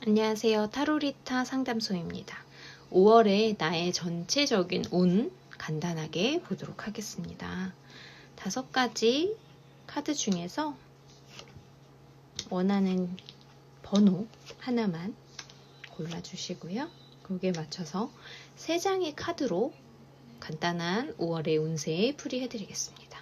안녕하세요. 타로리타 상담소입니다. 5월에 나의 전체적인 운 간단하게 보도록 하겠습니다. 5가지 카드 중에서 원하는 번호 하나만 골라주시고요. 거기에 맞춰서 3장의 카드로 간단한 5월의 운세 풀이해드리겠습니다.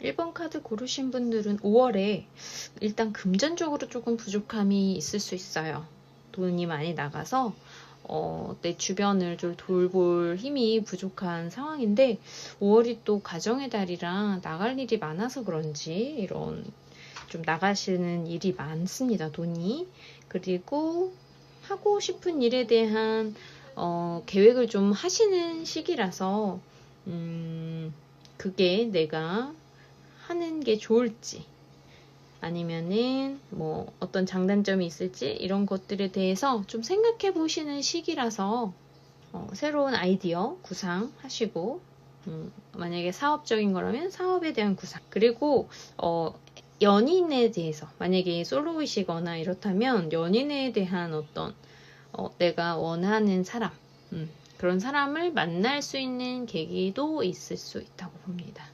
(1번) 카드 고르신 분들은 5월에 일단 금전적으로 조금 부족함이 있을 수 있어요. 돈이 많이 나가서 내 주변을 좀 돌볼 힘이 부족한 상황인데 5월이 또 가정의 달이라 나갈 일이 많아서 그런지 이런 좀 나가시는 일이 많습니다. 돈이. 그리고 하고 싶은 일에 대한 계획을 좀 하시는 시기라서 그게 내가 하는 게 좋을지 아니면은 뭐 어떤 장단점이 있을지 이런 것들에 대해서 좀 생각해 보시는 시기라서 새로운 아이디어 구상하시고 만약에 사업적인 거라면 사업에 대한 구상, 그리고 연인에 대해서 만약에 솔로이시거나 이렇다면 연인에 대한 어떤 내가 원하는 사람, 그런 사람을 만날 수 있는 계기도 있을 수 있다고 봅니다.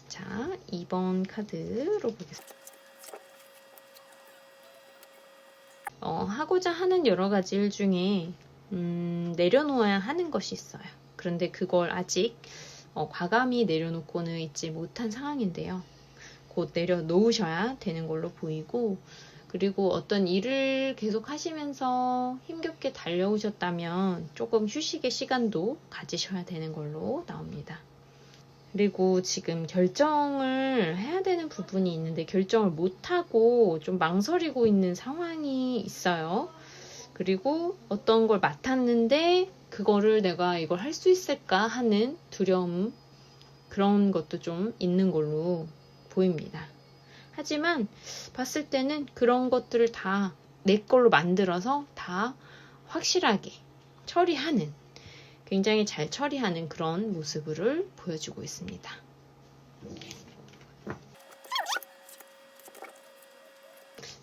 자, 2번 카드로 보겠습니다. 하고자 하는 여러 가지 일 중에 내려놓아야 하는 것이 있어요. 그런데 그걸 아직 과감히 내려놓고는 있지 못한 상황인데요. 곧 내려놓으셔야 되는 걸로 보이고, 그리고 어떤 일을 계속 하시면서 힘겹게 달려오셨다면 조금 휴식의 시간도 가지셔야 되는 걸로 나옵니다. 그리고 지금 결정을 해야 되는 부분이 있는데 결정을 못하고 좀 망설이고 있는 상황이 있어요. 그리고 어떤 걸 맡았는데 그거를 내가 이걸 할 수 있을까 하는 두려움, 그런 것도 좀 있는 걸로 보입니다. 하지만 봤을 때는 그런 것들을 다 내 걸로 만들어서 다 확실하게 처리하는, 굉장히 잘 처리하는 그런 모습을 보여주고 있습니다.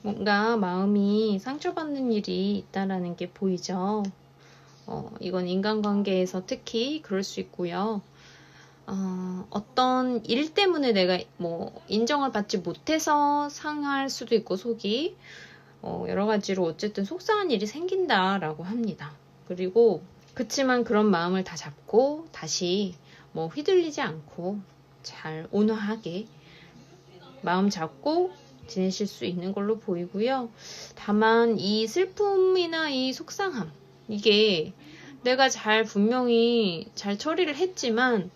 뭔가 마음이 상처받는 일이 있다라는 게 보이죠. 이건 인간관계에서 특히 그럴 수 있고요. 어떤 일 때문에 내가 뭐 인정을 받지 못해서 상할 수도 있고 속이 여러 가지로 어쨌든 속상한 일이 생긴다라고 합니다. 그리고 그치만 그런 마음을 다 잡고 다시 뭐 휘둘리지 않고 잘 온화하게 마음 잡고 지내실 수 있는 걸로 보이고요. 다만 이 슬픔이나 이 속상함, 이게 내가 분명히 잘 처리를 했지만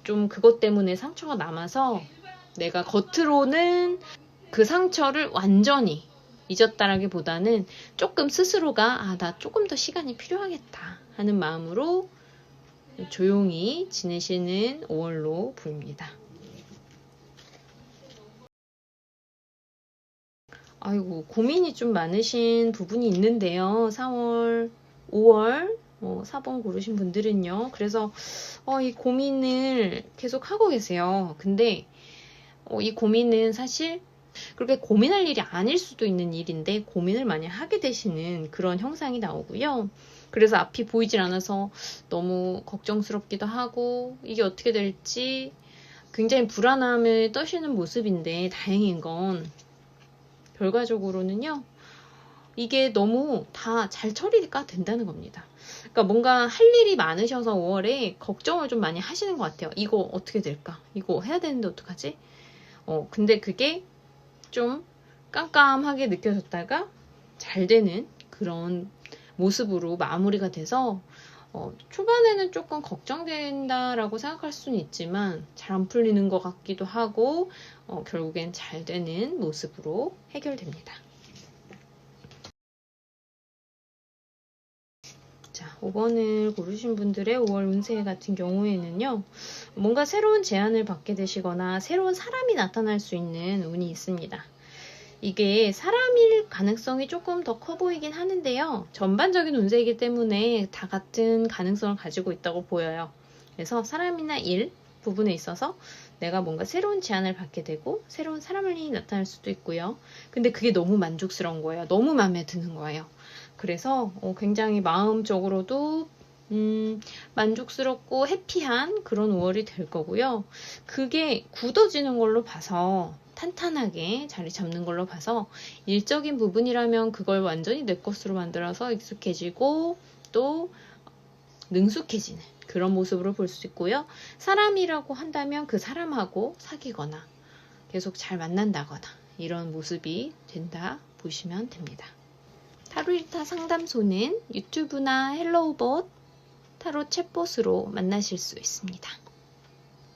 좀 그것 때문에 상처가 남아서 내가 겉으로는 그 상처를 완전히 잊었다라기보다는 조금 스스로가 나 조금 더 시간이 필요하겠다 하는 마음으로 조용히 지내시는 5월로 보입니다. 아이고, 고민이 좀 많으신 부분이 있는데요. 4월, 5월 4번 고르신 분들은요. 그래서 이 고민을 계속 하고 계세요. 근데 이 고민은 사실 그렇게 고민할 일이 아닐 수도 있는 일인데 고민을 많이 하게 되시는 그런 형상이 나오고요. 그래서 앞이 보이질 않아서 너무 걱정스럽기도 하고 이게 어떻게 될지 굉장히 불안함을 떠시는 모습인데, 다행인 건 결과적으로는요, 이게 너무 다 잘 처리가 된다는 겁니다. 그러니까 뭔가 할 일이 많으셔서 5월에 걱정을 좀 많이 하시는 것 같아요. 이거 어떻게 될까? 이거 해야 되는데 어떡하지? 근데 그게 좀 깜깜하게 느껴졌다가 잘 되는 그런 모습으로 마무리가 돼서 초반에는 조금 걱정된다라고 생각할 수는 있지만 잘 안 풀리는 것 같기도 하고 결국엔 잘 되는 모습으로 해결됩니다. 자, 5번을 고르신 분들의 5월 운세 같은 경우에는요, 뭔가 새로운 제안을 받게 되시거나 새로운 사람이 나타날 수 있는 운이 있습니다. 이게 사람일 가능성이 조금 더 커 보이긴 하는데요. 전반적인 운세이기 때문에 다 같은 가능성을 가지고 있다고 보여요. 그래서 사람이나 일 부분에 있어서 내가 뭔가 새로운 제안을 받게 되고 새로운 사람이 나타날 수도 있고요. 근데 그게 너무 만족스러운 거예요. 너무 마음에 드는 거예요. 그래서 굉장히 마음적으로도 만족스럽고 해피한 그런 5월이 될 거고요. 그게 굳어지는 걸로 봐서 탄탄하게 자리 잡는 걸로 봐서 일적인 부분이라면 그걸 완전히 내 것으로 만들어서 익숙해지고 또 능숙해지는 그런 모습으로 볼 수 있고요. 사람이라고 한다면 그 사람하고 사귀거나 계속 잘 만난다거나 이런 모습이 된다 보시면 됩니다. 타로일타 상담소는 유튜브나 헬로우봇 타로 챗봇으로 만나실 수 있습니다.